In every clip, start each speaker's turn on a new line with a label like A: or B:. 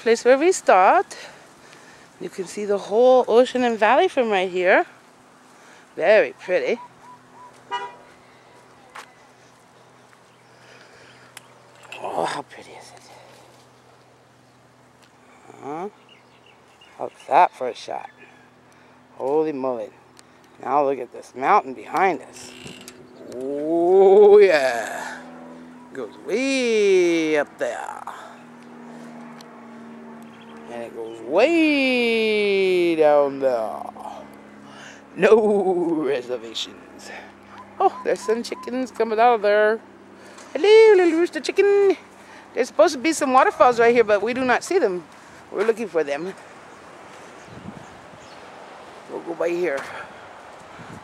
A: place where we stopped. You can see the whole ocean and valley from right here. Very pretty. Oh, how pretty is it? How's that for a shot? Holy moly. Now look at this mountain behind us. Oh, yeah. It goes way up there. And it goes way down there. No reservations. Oh, there's some chickens coming out of there. Hello, little rooster chicken. There's supposed to be some waterfalls right here, but we do not see them. We're looking for them. We'll go by here.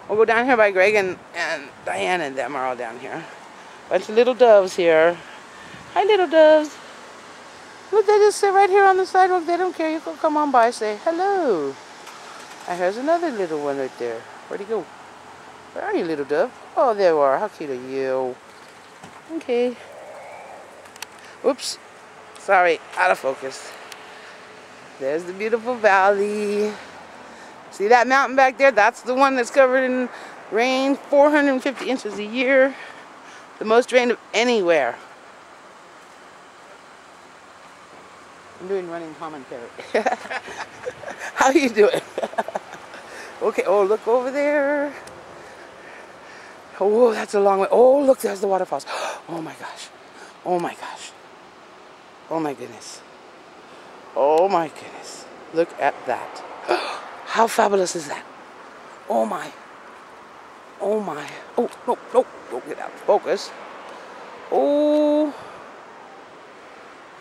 A: We'll go down here by Greg and Diane and them are all down here. Bunch of little doves here. Hi, little doves. Look, they just sit right here on the sidewalk. They don't care. You can come on by, say hello. And here's another little one right there. Where'd he go? Where are you, little dove? Oh, there you are. How cute are you? Okay. Oops. Sorry, out of focus. There's the beautiful valley. See that mountain back there? That's the one that's covered in rain, 450 inches a year. The most rain of anywhere. I'm doing running commentary. How you doing? Okay, oh, look over there. Oh, that's a long way. Oh, look, there's the waterfalls. Oh my gosh. Oh my gosh. Oh my goodness. Oh my goodness. Look at that. How fabulous is that? Oh my. Oh my. Oh, no, no. Don't get out of focus. Oh.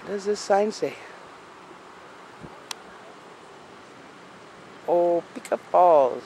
A: What does this sign say? Oh, Pica Falls.